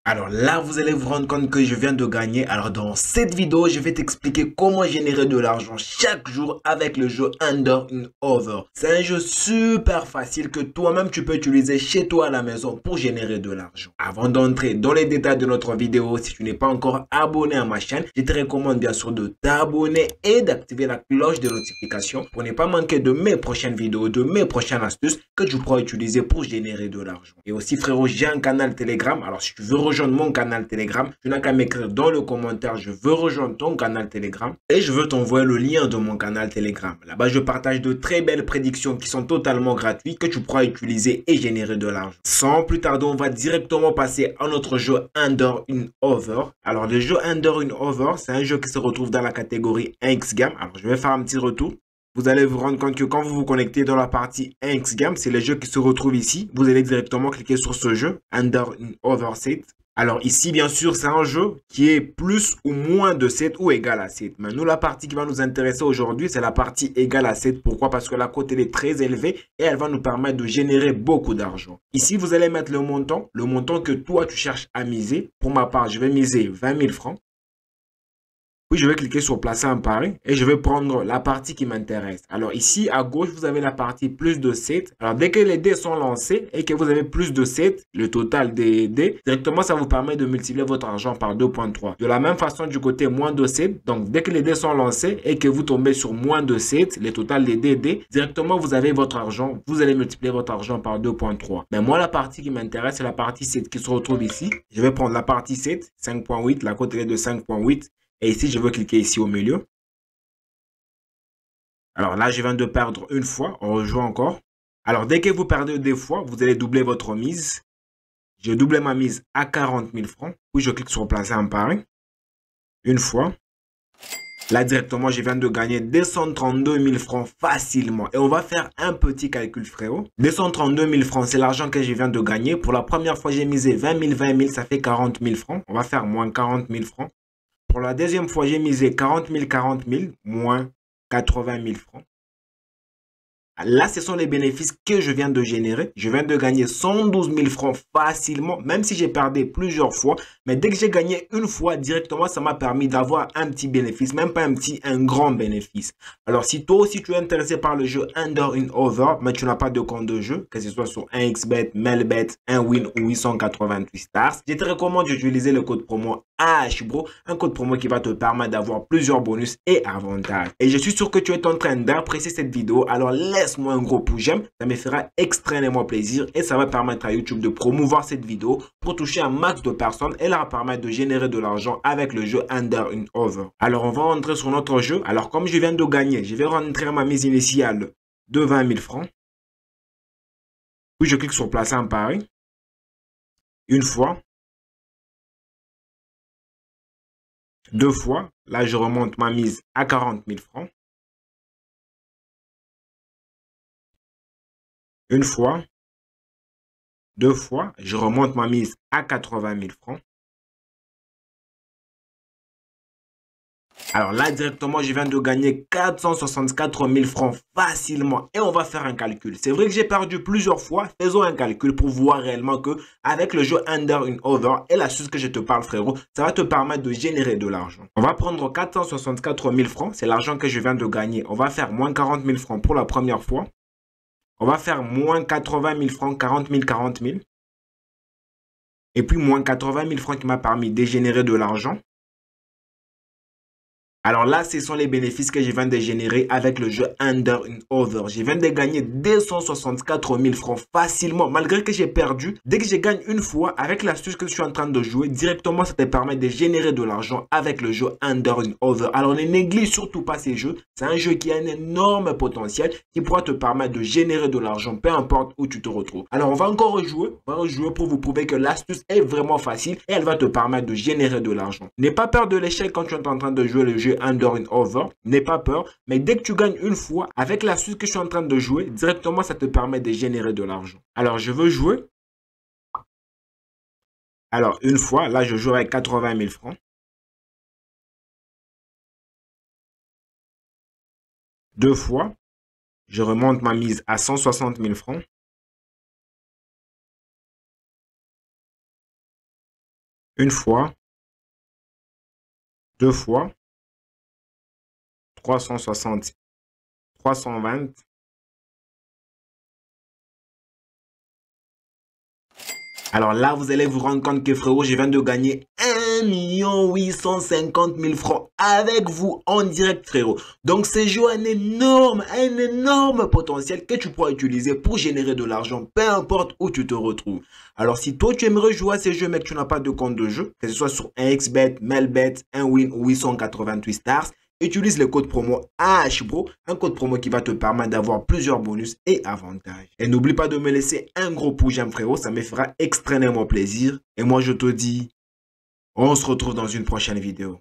Alors là, vous allez vous rendre compte que je viens de gagner. Alors dans cette vidéo, je vais t'expliquer comment générer de l'argent chaque jour avec le jeu Under in Over. C'est un jeu super facile que toi-même tu peux utiliser chez toi à la maison pour générer de l'argent. Avant d'entrer dans les détails de notre vidéo, si tu n'es pas encore abonné à ma chaîne, je te recommande bien sûr de t'abonner et d'activer la cloche de notification pour ne pas manquer de mes prochaines vidéos, de mes prochaines astuces que tu pourras utiliser pour générer de l'argent. Et aussi frérot, j'ai un canal Telegram. Alors si tu veux rejoindre mon canal Telegram, tu n'as qu'à m'écrire dans le commentaire je veux rejoindre ton canal Telegram et je veux t'envoyer le lien de mon canal Telegram. Là-bas, je partage de très belles prédictions qui sont totalement gratuites que tu pourras utiliser et générer de l'argent. Sans plus tarder, on va directement passer à notre jeu Under in Over. Alors le jeu Under in Over, c'est un jeu qui se retrouve dans la catégorie X-Game. Alors je vais faire un petit retour. Vous allez vous rendre compte que quand vous vous connectez dans la partie X-Game, c'est les jeux qui se retrouvent ici. Vous allez directement cliquer sur ce jeu, Under in Over 7. Alors ici, bien sûr, c'est un jeu qui est plus ou moins de 7 ou égal à 7. Mais nous, la partie qui va nous intéresser aujourd'hui, c'est la partie égale à 7. Pourquoi? Parce que la cote, elle est très élevée et elle va nous permettre de générer beaucoup d'argent. Ici, vous allez mettre le montant que toi, tu cherches à miser. Pour ma part, je vais miser 20 000 francs. Puis je vais cliquer sur placer un pari et je vais prendre la partie qui m'intéresse. Alors ici à gauche, vous avez la partie plus de 7. Alors dès que les dés sont lancés et que vous avez plus de 7, le total des dés, directement ça vous permet de multiplier votre argent par 2.3. De la même façon du côté moins de 7, donc dès que les dés sont lancés et que vous tombez sur moins de 7, le total des dés, directement vous avez votre argent, vous allez multiplier votre argent par 2.3. Mais moi la partie qui m'intéresse, c'est la partie 7 qui se retrouve ici. Je vais prendre la partie 7, 5.8, la cote est de 5.8. Et ici, je veux cliquer ici au milieu. Alors là, je viens de perdre une fois. On rejoue encore. Alors, dès que vous perdez deux fois, vous allez doubler votre mise. Je double ma mise à 40 000 francs. Puis je clique sur placer un pari. Une fois. Là, directement, je viens de gagner 232 000 francs facilement. Et on va faire un petit calcul, frérot. 232 000 francs, c'est l'argent que je viens de gagner. Pour la première fois, j'ai misé 20 000, 20 000, ça fait 40 000 francs. On va faire moins 40 000 francs. Pour la deuxième fois, j'ai misé 40 000, moins 80 000 francs. Là, ce sont les bénéfices que je viens de générer. Je viens de gagner 112 000 francs facilement, même si j'ai perdu plusieurs fois. Mais dès que j'ai gagné une fois, directement, ça m'a permis d'avoir un petit bénéfice, même pas un petit, un grand bénéfice. Alors, si toi aussi tu es intéressé par le jeu Under in Over, mais tu n'as pas de compte de jeu, que ce soit sur 1xBet, Melbet, 1win ou 888 stars, je te recommande d'utiliser le code promo AHBRO, un code promo qui va te permettre d'avoir plusieurs bonus et avantages. Et je suis sûr que tu es en train d'apprécier cette vidéo, alors laisse-moi un gros pouce j'aime, ça me fera extrêmement plaisir et ça va permettre à YouTube de promouvoir cette vidéo pour toucher un max de personnes et leur permettre de générer de l'argent avec le jeu Under in Over. Alors on va rentrer sur notre jeu. Alors comme je viens de gagner, je vais rentrer ma mise initiale de 20 000 francs. Puis je clique sur placer un pari. Une fois. Deux fois. Là je remonte ma mise à 40 000 francs. Une fois. Deux fois, je remonte ma mise à 80 000 francs. Alors là, directement, je viens de gagner 464 000 francs facilement. Et on va faire un calcul. C'est vrai que j'ai perdu plusieurs fois. Faisons un calcul pour voir réellement que avec le jeu Under in Over et l'astuce que je te parle, frérot, ça va te permettre de générer de l'argent. On va prendre 464 000 francs. C'est l'argent que je viens de gagner. On va faire moins 40 000 francs pour la première fois. On va faire moins 80 000 francs, 40 000, 40 000. Et puis moins 80 000 francs qui m'a permis de générer de l'argent. Alors là, ce sont les bénéfices que je viens de générer avec le jeu Under in Over. Je viens de gagner 264 000 francs facilement, malgré que j'ai perdu. Dès que je gagne une fois, avec l'astuce que je suis en train de jouer, directement, ça te permet de générer de l'argent avec le jeu Under in Over. Alors ne néglige surtout pas ces jeux. C'est un jeu qui a un énorme potentiel qui pourra te permettre de générer de l'argent, peu importe où tu te retrouves. Alors on va encore rejouer. On va rejouer pour vous prouver que l'astuce est vraiment facile et elle va te permettre de générer de l'argent. N'aie pas peur de l'échec quand tu es en train de jouer le jeu Under in Over, n'aie pas peur, mais dès que tu gagnes une fois, avec la suite que je suis en train de jouer, directement ça te permet de générer de l'argent. Alors je veux jouer. Alors une fois, là je joue avec 80 000 francs. Deux fois, je remonte ma mise à 160 000 francs. Une fois, deux fois, 360, 320. Alors là, vous allez vous rendre compte que frérot, je viens de gagner 1 850 000 francs avec vous en direct frérot. Donc ce jeu a un énorme potentiel que tu pourras utiliser pour générer de l'argent, peu importe où tu te retrouves. Alors si toi tu aimerais jouer à ces jeux mais que tu n'as pas de compte de jeu, que ce soit sur 1xBet, Melbet, 1win ou 888 stars, utilise le code promo AHBRO, un code promo qui va te permettre d'avoir plusieurs bonus et avantages. Et n'oublie pas de me laisser un gros pouce j'aime frérot, ça me fera extrêmement plaisir. Et moi je te dis, on se retrouve dans une prochaine vidéo.